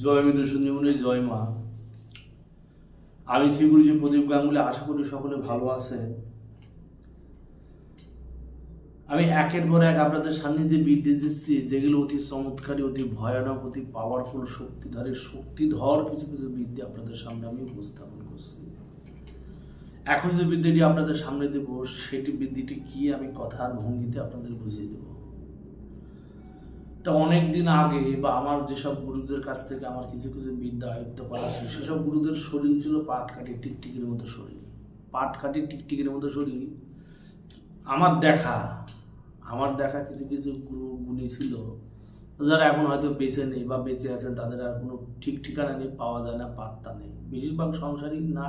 জয় মৃদুসঞ্জীবনী, জয় মা। আমি শ্রী গুরুজি প্রদীপ গাঙ্গুলি। আশা করি সকলে ভালো আছে। আমি একের পর এক আপনাদের সান্নিধ্যে বিদ্যে দিচ্ছি, যেগুলো অতি চমৎকারী, অতি ভয়ানক, অতি পাওয়ারফুল, শক্তিধর কিছু কিছু বিদ্যে আপনাদের সামনে আমি উপস্থাপন করছি। এখন যে বিদ্যাটি আপনাদের সামনে দেব, সেটি বিদ্যাটি কি আমি কথার ভঙ্গিতে আপনাদের বুঝিয়ে দেব। তা অনেকদিন আগে বা আমার যেসব গুরুদের কাছ থেকে আমার কিছু কিছু বিদ্যা আয়ত্ত করা ছিল, সেসব গুরুদের শরীর ছিল পাটকাঠি টিকটিকির মতো শরীর। পাটকাঠি টিকটিকির মতো শরীর। আমার দেখা কিছু কিছু গুরু গুণী ছিল, যারা এখন হয়তো বেঁচে নেই বা বেঁচে আছেন, তাদের আর কোনো ঠিক ঠিকানা নেই, পাওয়া যায় না, পাত্তা নেই। বেশিরভাগ সংসারিক না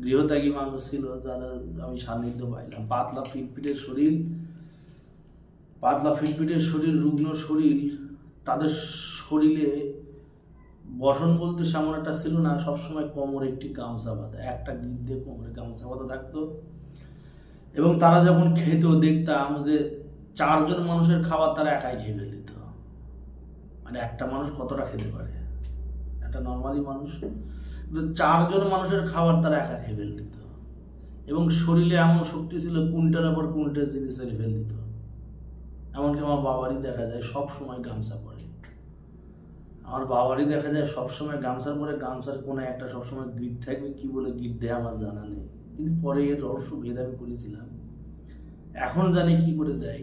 গৃহত্যাগী মানুষ ছিল, যারা আমি সান্নিধ্য পাইলাম। পাতলা ফিটফিটের শরীর, রুগ্ন শরীর। তাদের শরীরে বসন বলতে সেমন একটা ছিল না, সবসময় কোমরে একটি গামছা বাঁধা, একটা গিট দিয়ে কোমরে গামছা বাঁধা থাকতো। এবং তারা যখন খেত, দেখতাম যে 4 জন মানুষের খাবার তারা একাই খেয়ে ফেলে দিত। মানে একটা মানুষ কতটা খেতে পারে, একটা নর্মালি মানুষ, 4 জন মানুষের খাবার তারা একা খেয়ে ফেলে দিত। এবং শরীরে এমন শক্তি ছিল, কুইন্টালের পর কুইন্টাল জিনিস ছেড়ে ফেলে দিত। এমনকি আমার বাবারই দেখা যায় সব সময় গামছা পরে। সবসময় গামছার পরে, গামছার কোনে একটা সবসময় গিট থাকবে। কি বলে গিট দেয় আমার জানা নেই, কিন্তু পরে এর রহস্য ভেদ আমি করেছিলাম। এখন জানি কি করে দেয়।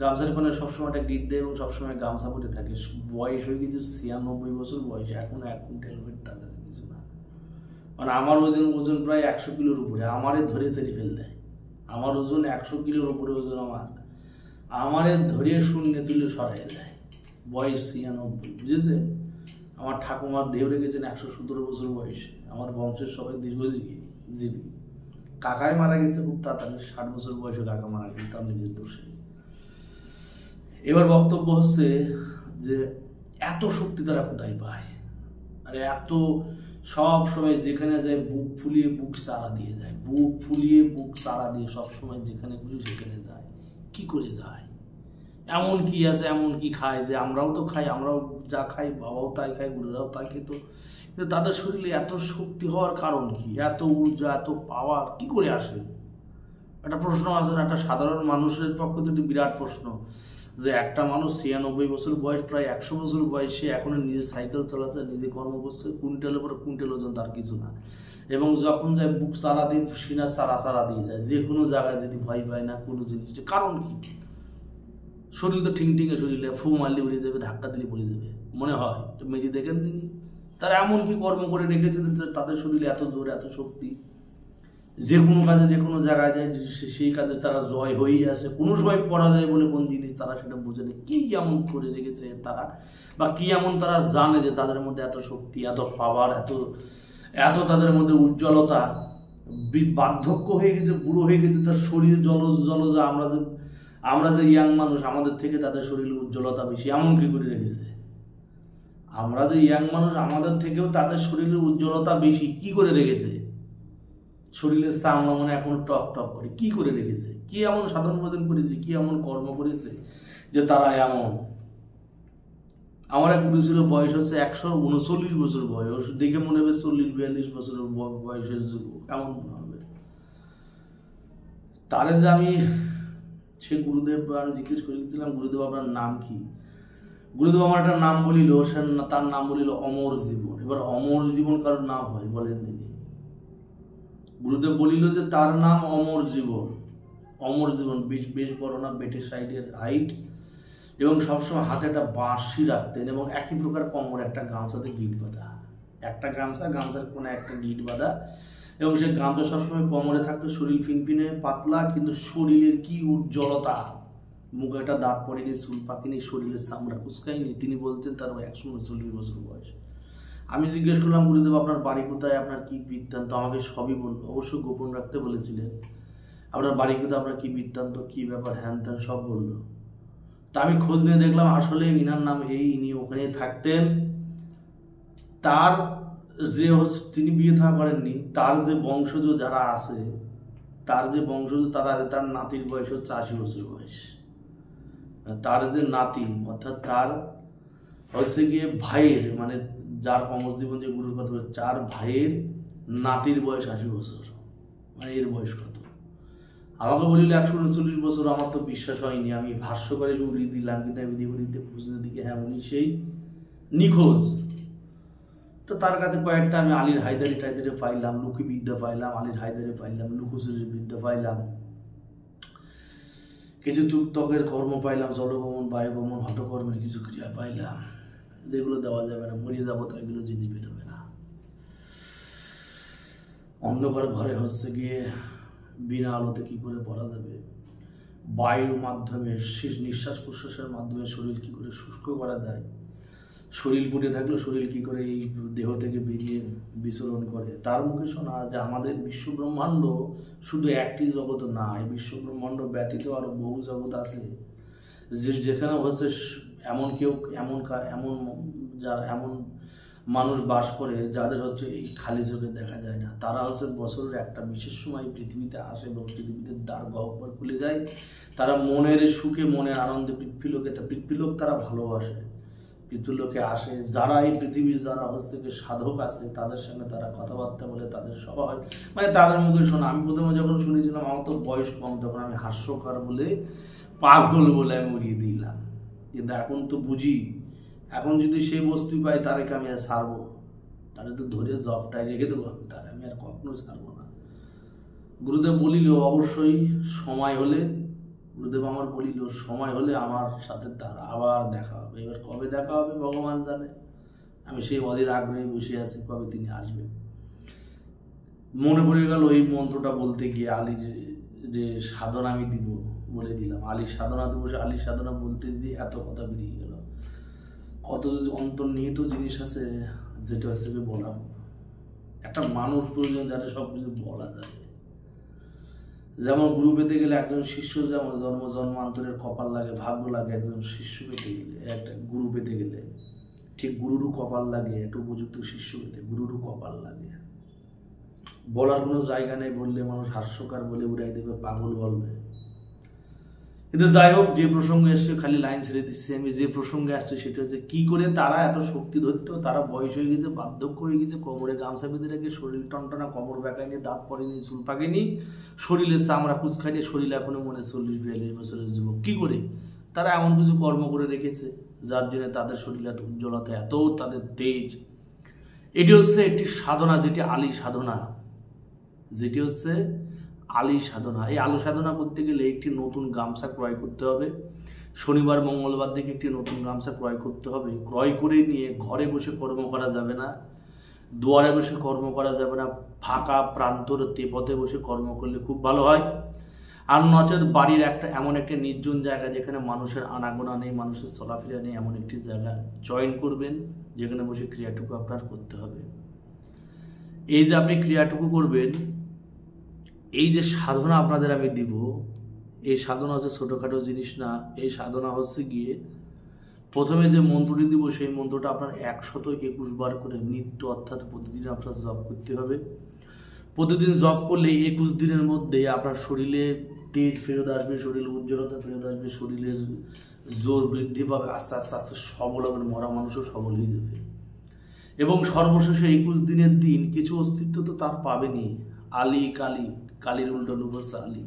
গামছার কোনে সবসময় একটা গিট দেয় এবং সবসময় গামছা পরে থাকে। বয়স হয়ে গেছে 96 বছর বয়স, এখন 1 কুইন্টাল ওয়েট তার কাছে কিছু না। মানে আমার ওজন প্রায় 100 কিলোর উপরে। আমারে ধরে চেড়ে ফেল দেয়। আমার ওজন 100 কিলোর উপরে ওজন। আমারে ধরে শূন্য তুলে সরাই দেয়। বয়স 96, বুঝেছে? আমার ঠাকুমার দেহ রেখেছেন 117 বছর বয়সে। আমার বংশের সবাই দীর্ঘজীবী। কাকায় মারা গেছে খুব তাড়াতাড়ি, 60 বছর বয়সে কাকা মারা গেছে, তার নিজের দোষে। এবার বক্তব্য হচ্ছে যে এত শক্তি তারা কোথায় পায়? আরে এত সব সময় যেখানে যায় বুক ফুলিয়ে বুক সারা দিয়ে যায়, সব সময় যেখানে খুশি সেখানে যায়। কি করে যায়? এমন কি আছে, এমন কি খায় যে আমরাও তো খাই, আমরাও যা খাই, বাবাও তাই খায়, গুরুরাও তাই খেত। কিন্তু তাদের শরীরে এত শক্তি হওয়ার কারণ কি? এত ঊর্জা, এত পাওয়ার কি করে আসে? একটা প্রশ্ন আছে, একটা সাধারণ মানুষের পক্ষে তো একটি বিরাট প্রশ্ন, যে একটা মানুষ 96 বছর বয়স, প্রায় 100 বছর বয়সে এখনো নিজে সাইকেল চালাচ্ছে, নিজে কর্ম করছে, কুইন্টালের পর কুইন্টাল ওজন তার কিছু না। এবং যখন যায় বুক চারা দিয়ে, সিনা চারা দিয়ে যায়, যে কোনো জায়গায় যদি ভয় পায় না কোনো জিনিসটা। কারণ কি? শরীর তো ঠিংঠিঙে শরীরে, ফু মারলে উড়ে যাবে, ধাক্কা দিলে পড়ে যাবে, মনে হয়। মেজি দেখেন তিনি, তারা এমন কি কর্ম করে রেখেছে তাদের শরীরে এত জোর, এত শক্তি, যে কোনো কাজে, যে কোনো জায়গায় যায়, সেই কাজে তারা জয় হয়েই আসে। কোনো সময় পরাজয় বলে কোন জিনিস তারা সেটা বোঝে না। কি এমন করে রেখেছে তারা, বা কি এমন তারা জানে যে তাদের মধ্যে এত শক্তি, এত পাওয়ার, এত তাদের মধ্যে উজ্জ্বলতা। বার্ধক্য হয়ে গেছে, বুড়ো হয়ে গেছে, তার শরীর জলজা। আমরা যে ইয়াং মানুষ, আমাদের থেকে তাদের শরীরে উজ্জ্বলতা বেশি। এমন কি করে রেখেছে? আমরা যে ইয়াং মানুষ, আমাদের থেকেও তাদের শরীরের উজ্জ্বলতা বেশি। কি করে রেখেছে? শরীরের চামড়া মনে এখন টক টক করে। কি করে রেখেছে? কি এমন সাধন ভোজন করেছে, কি এমন কর্ম করেছে যে তারা এমন? আমার এক গুরু ছিল, বয়স হচ্ছে 139 বছর বয়স। দেখে মনে হবে 40-42 বছর বয়সের যুবক, এমন মনে হবে। তারে যে আমি সে গুরুদেব জিজ্ঞেস করেছিলাম, গুরুদেব আপনার নাম কি? গুরুদেব আমার একটা নাম বলিল, তার নাম বলিল অমর জীবন। এবার অমর জীবন কারোর নাম হয় বলেন তিনি? গুরুদেব বলিল যে তার নাম অমর জীবন। বেশ বড় না, বেটের সাইডের হাইট, এবং সবসময় হাতে একটা বাঁশি রাখতেন, এবং একই প্রকার কোমরে একটা গামছাতে গিট বাঁধা, একটা গামছার কোনে একটা গিট বাঁধা, এবং সে গামছা সবসময় কোমরে থাকতো। শরীর ফিনফিনে পাতলা, কিন্তু শরীরের কি উজ্জ্বলতা! মুখে একটা দাঁত পড়েনি, চুল পাকেনি, শরীরের চামড়া কুচকায়নি। তিনি বলতেন তার 139 বছর বয়স। আমি জিজ্ঞেস করলাম, গুরুদেব আপনার বাড়ি কোথায়, আপনার কি বৃত্তান্ত? আমাকে সবই বলল, অবশ্য গোপন রাখতে বলেছিলেন। আপনার বাড়ি কোথায়, আপনার কি বৃত্তান্ত, কি ব্যাপার, হ্যান ত্যান সব বললো। তা আমি খোঁজ নিয়ে দেখলাম, আসলে ইনার নাম এই, ইনি ওখানেই থাকতেন। তার যে, তিনি বিয়ে থা করেননি, তার যে বংশজ যারা আছে, তার নাতির বয়স হচ্ছে 80 বছর বয়স। তার যে নাতি, অর্থাৎ তার হচ্ছে গিয়ে ভাইয়ের, মানে যার কর্মজীবন যে গুরুর কথা বলে, 4 ভাইয়ের নাতির বয়স 80 বছর, মানে এর বয়স কত? আমাকে বলিল 139 বছর। আমার তো বিশ্বাস হয়নি। আমি ভাষ্য করে উড়িয়ে দিলাম, কিন্তু আমি বিধিবুদ্ধিতে খুঁজতে দিকে হ্যাঁ উনি সেই নিখোঁজ। তো তার কাছে কয়েকটা আমি আলীর হায়দারি টাইদারে পাইলাম, লুকি বিদ্যা পাইলাম, আলীর হায়দারে পাইলাম, লুকোচুরির বিদ্যা পাইলাম, কিছু তুকতকের কর্ম পাইলাম, জলগমন, বায়ুগমন, হঠকর্মের কিছু ক্রিয়া পাইলাম, যেগুলো দেওয়া যাবে না, মরিয়ে যাবো তো এগুলো জিনিস বেরোবে না। অন্ধকার ঘরে হচ্ছে গিয়ে বিনা আলোতে কি করে পড়া যাবে, বায়ুর মাধ্যমে নিঃশ্বাস প্রশ্বাসের মাধ্যমে শরীর কি করে শুষ্ক করা যায়, শরীর পুড়ে থাকলে শরীর কি করে এই দেহ থেকে বেরিয়ে বিচরণ করে। তার মুখে শোনা যে আমাদের বিশ্ব ব্রহ্মাণ্ড শুধু একটি জগৎ না, এই বিশ্ব ব্রহ্মাণ্ড ব্যতীত আরো বহু জগৎ আছে, যেখানে হচ্ছে এমন কেউ এমন মানুষ বাস করে যাদের হচ্ছে এই খালি চোখে দেখা যায় না। তারা হচ্ছে বছরের একটা বিশেষ সময় পৃথিবীতে আসে এবং পৃথিবীতে দ্বার গহ্বর খুলে যায়। তারা মনের সুখে, মনের আনন্দে পৃথ্বীলোক তারা ভালোবাসে, পৃথ্বীলোকে আসে। যারা এই পৃথিবীর যারা হচ্ছে সাধক আছে তাদের সঙ্গে তারা কথাবার্তা বলে, তাদের সভা হয়, মানে তাদের মুখে শোনা। আমি প্রথমে যখন শুনেছিলাম, আমার তো বয়স কম, তখন আমি হাস্যকর বলে, পাগল বলে আমি উড়িয়ে দিলাম। কিন্তু এখন তো বুঝি, এখন যদি সেই বস্তু পাই তারেকে আমি আর ছাড়বো, তারে তো ধরে জবটায় রেখে দেবো, তারে আমি আর কখনো ছাড়বো না। গুরুদেব বলিল অবশ্যই সময় হলে, গুরুদেব আমার বলিল সময় হলে আমার সাথে তার আবার দেখা হবে। এবার কবে দেখা হবে ভগবান জানে, আমি সেই অধীর আগ্রহে বসে আছি কবে তিনি আসবেন। মনে পড়ে গেল এই মন্ত্রটা বলতে গিয়ে, আলীর যে সাধনা আমি দিব বলে দিলাম, আলীর সাধনাতে বসে আলীর সাধনা বলতে যে এত কথা বেরিয়ে গেল। কত অন্তর্নিহিত জিনিস আছে যেটা হচ্ছে বলা, একটা মানুষ প্রয়োজন যাতে সব কিছু বলা যায়। যেমন গুরু পেতে গেলে একজন শিষ্য যেমন জন্মান্তরের কপাল লাগে, ভাগ্য লাগে, একজন শিষ্য পেতে গেলে, একটা গুরু পেতে গেলে ঠিক গুরুরও কপাল লাগে, একটা উপযুক্ত শিষ্য পেতে গুরুরও কপাল লাগে। বলার কোনো জায়গা নেই, বললে মানুষ হাস্যকার বলে উড়াই দেবে, পাগল বলবে। কিন্তু যাই হোক, যে প্রসঙ্গে এসছে খালি লাইন ছেড়ে দিচ্ছি আমি। যে প্রসঙ্গে আসছে সেটা হচ্ছে কি করে তারা এত শক্তি ধরত। তারা বয়স হয়ে গেছে, বার্ধক্য হয়ে গেছে, কোমরে গামছা বেঁধে রেখে, শরীর টনটনা, কোমর বেঁকায়নি, দাঁত পড়েনি, চুল পাকেনি, শরীরের চামড়া কুচকায়নি, শরীর এখনো মনে 40-42 বছরের যুবক। কি করে তারা এমন কিছু কর্ম করে রেখেছে যার জন্য তাদের শরীরে এত উজ্জ্বলতা, এত তাদের তেজ। এটি হচ্ছে একটি সাধনা, যেটি আলী সাধনা, যেটি হচ্ছে আলী সাধনা। এই আলু সাধনা করতে গেলে একটি নতুন গামছা ক্রয় করতে হবে। শনিবার মঙ্গলবার দেখে একটি নতুন গামছা ক্রয় করতে হবে। ক্রয় করে নিয়ে ঘরে বসে কর্ম করা যাবে না, দুয়ারে বসে কর্ম করা যাবে না, ফাঁকা প্রান্তর তেপথে বসে কর্ম করলে খুব ভালো হয়। আর নচেত বাড়ির এমন একটা নির্জন জায়গা যেখানে মানুষের আনাগোনা নেই, মানুষের চলাফেরা নেই, এমন একটি জায়গা চয়ন করবেন যেখানে বসে ক্রিয়াটুকু আপনার করতে হবে। এই যে আপনি ক্রিয়াটুকু করবেন, এই যে সাধনা আপনাদের আমি দিব, এই সাধনা হচ্ছে ছোটোখাটো জিনিস না। এই সাধনা হচ্ছে গিয়ে প্রথমে যে মন্ত্রটি দিব সেই মন্ত্রটা আপনার 121 বার করে নিত্য, অর্থাৎ প্রতিদিন আপনার জপ করতে হবে। প্রতিদিন জপ করলে 21 দিনের মধ্যে আপনার শরীরে তেজ ফেরত আসবে, শরীরে উজ্জ্বলতা ফেরত আসবে, শরীরের জোর বৃদ্ধি পাবে, আস্তে আস্তে আস্তে সবল হবে, মরা মানুষও সবল হয়ে যাবে। এবং সর্বশেষে 21 দিনের দিন কিছু অস্তিত্ব তো তার পাবেনি। আলী কালী, কালীর উল্টো রূপ হচ্ছে আলী।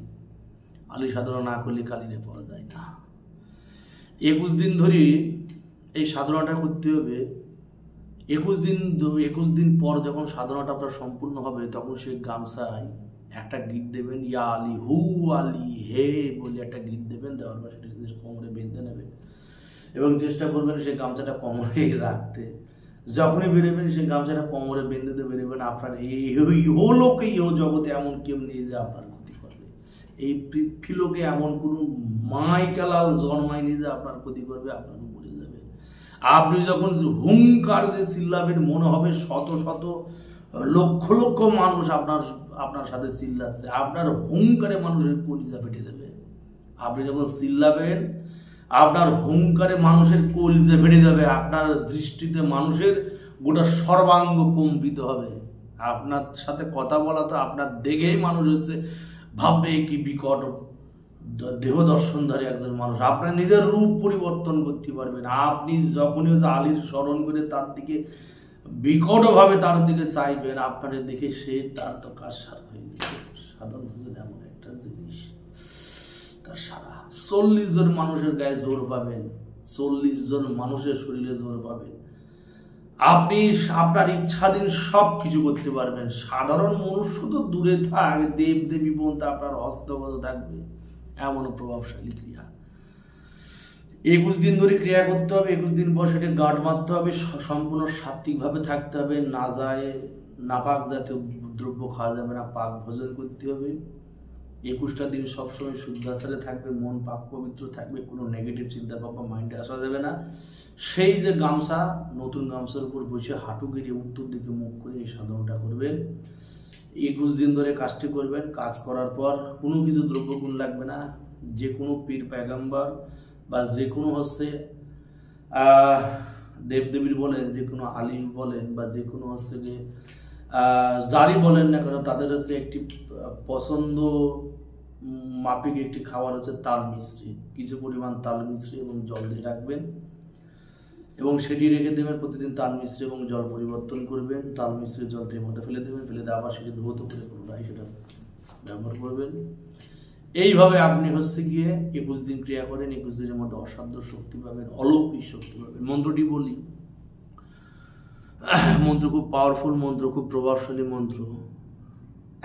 আলী সাধনা না করলে কালীরে পাওয়া যায় না। 21 দিন ধরে এই সাধনাটা করতে হবে। 21 দিন পর যখন সাধনাটা আপনার সম্পূর্ণ হবে, তখন সেই গামছায় একটা গীত দেবেন, ইয়া আলী হু আলী হে বলে একটা গীত দেবেন। দেওয়ার পর সেটা কোমরে বেঁধে নেবেন এবং চেষ্টা করবেন সেই গামছাটা কোমরে রাখতে। যখনই বেরোবেন সেই গামছাটা কোমরে বেঁধে দিয়ে বেরোবেন। আপনার ইহো লোকে, ইহো জগতে এমন কেউ নেই যে আপনার ক্ষতি করবে। এই পৃথ্বীলোকে এমন কোনো মাইকালাল জন্মায়নি যে আপনার ক্ষতি করবে, আপনার উপরে যাবে। আপনি যখন হুঙ্কার দিয়ে চিল্লাবেন, মনে হবে শত শত লক্ষ লক্ষ মানুষ আপনার সাথে চিল্লাচ্ছে। আপনার হুঙ্কারে মানুষের কলিজা ফেটে যাবে। আপনি যখন চিল্লাবেন, আপনার হুঙ্কারে মানুষের কলিজা ফেটে যাবে। আপনার দৃষ্টিতে মানুষের গোটা সর্বাঙ্গ কম্পিত হবে। আপনার সাথে কথা বলা তো আপনার দেখেই মানুষ হচ্ছে ভাববে কি বিকট দেহ দর্শনধারী একজন মানুষ। আপনার নিজের রূপ পরিবর্তন করতে পারবেন। আপনি যখনই হচ্ছে আলীর স্মরণ করে তার দিকে বিকটভাবে তার দিকে চাইবেন, আপনাদের দেখে সে তার তো কাজ সারা হয়ে যাবে। সাধন ভোজন এমন একটা জিনিস, তার সারা 40 জন মানুষের গায়ে জোর পাবেন, 40 জন মানুষের শরীরে জোর পাবেন। আপনি আপনার ইচ্ছাধীন সব কিছু করতে পারবেন। সাধারণ মনুষ্য তো দূরে থাক, দেব দেবী পর্যন্ত আপনার হস্তগত থাকবে, এমন প্রভাবশালী ক্রিয়া। 21 দিন ধরে ক্রিয়া করতে হবে। 21 দিন পর সেটা গাঁট মারতে হবে, সম্পূর্ণ সাত্বিকভাবে থাকতে হবে, না যায় নাপাক জাতীয় দ্রব্য খাওয়া যাবে না, পাক ভোজন করতে হবে। 21টা দিন সবসময় শুদ্ধাচারে থাকবে, মন পাক পবিত্র থাকবে, কোনো নেগেটিভ চিন্তা ভাবনা মাইন্ডে আসা যাবে না। সেই যে গামছা, নতুন গামছার উপর বসে হাঁটু গিয়ে উত্তর দিকে মুখ করে এই সাধনটা করবেন। 21 দিন ধরে কাজটি করবেন। কাজ করার পর কোনো কিছু দ্রব্যগুণ লাগবে না। যে কোনো পীর পয়গম্বর বা যে কোনো হচ্ছে দেবদেবীর বলেন, যে কোনো আলী বলেন, বা যে কোনো হচ্ছে গিয়ে যারই বলেন না কেন, তাদের হচ্ছে একটি পছন্দ মাফিক একটি খাবার হচ্ছে তাল মিশ্রি। কিছু পরিমাণ তাল মিশ্রি এবং জল দিয়ে রাখবেন এবং সেটি রেখে দেবেন। প্রতিদিন তাল মিশ্রি এবং জল পরিবর্তন করবেন। তাল মিশ্রি জল থেকে মধ্যে ফেলে দেবেন, ফেলে দিয়ে আবার সেটি ধৌত করে পুনরায় সেটা ব্যবহার করবেন। এইভাবে আপনি হচ্ছে গিয়ে 21 দিন ক্রিয়া করেন। 21 দিনের মধ্যে অসাধ্য শক্তি পাবেন, অলৌকিক শক্তি পাবেন। মন্ত্রটি বলি, মন্ত্র খুব পাওয়ারফুল মন্ত্র, খুব প্রভাবশালী মন্ত্র।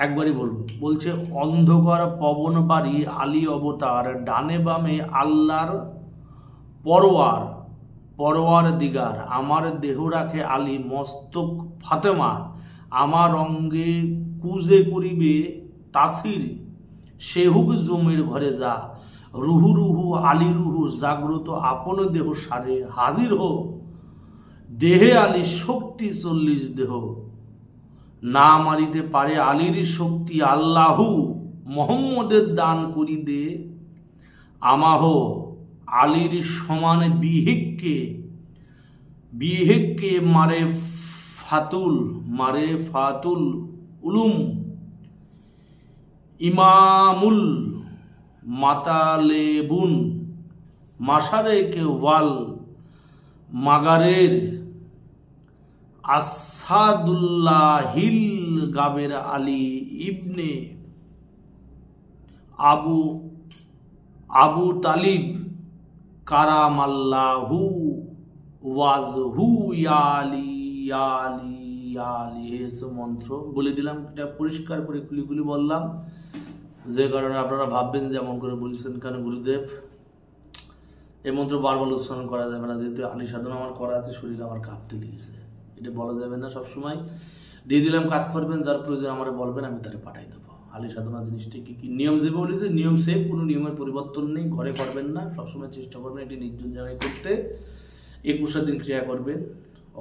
একবারই বলবো, বলছে অন্ধকার পবন বাড়ি আলী অবতার, ডানে বামে আল্লাহর পরওয়ার, পরওয়ার দিগার, আমার দেহ রাখে আলী মস্তক ফাতেমার, আমার অঙ্গে কুজে করিবে তাসির, সেহুক জমির ঘরে যা, রুহু রুহু আলী রুহু জাগ্রত আপন দেহ সারে, হাজির হো দেহে আলী শক্তি 40 দেহ, না মারিতে পারে আলীর শক্তি, আল্লাহু মোহাম্মদের দান করি দে, আমাহ আলীর সমান বিহেককে মারে ফাতুল উলুম, ইমামুল মাতালেবুন, মাসারে কে ওয়াল মাগারের, আসাদুল্লাহিল গাবের আলী ইবনে আবু তালিব কারামাল্লাহু ওয়াজহু ইয়ালি ইয়ালি ইয়ালি। এসব মন্ত্র বলে দিলাম, এটা পরিষ্কার করে খুলি বললাম, যে কারণে আপনারা ভাববেন যে এমন করে বলছেন কেন গুরুদেব। এই মন্ত্র বারবার উচ্চারণ করা যাবে না, যেহেতু আলী সাধন আমার করা আছে, শরীর আমার কাঁপতে দিয়েছে, এটা বলা যাবে না। সবসময় দিয়ে দিলাম, কাজ করবেন, যার প্রয়োজন আমার বলবেন, আমি তারে পাঠাই দেবো। আলী সাধনা জিনিসটি কি নিয়ম যে বলেছে, নিয়ম সে, কোনো নিয়মের পরিবর্তন নেই। ঘরে করবেন না, সবসময় চেষ্টা করবেন একটি নির্জন জায়গায় করতে। 21টা দিন ক্রিয়া করবেন,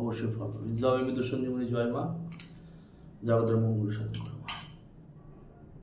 অবশ্যই ফল পাবেন। জয় মৃত্যু সঞ্জীবনী, জয় মা, জগতের মঙ্গল সাধন।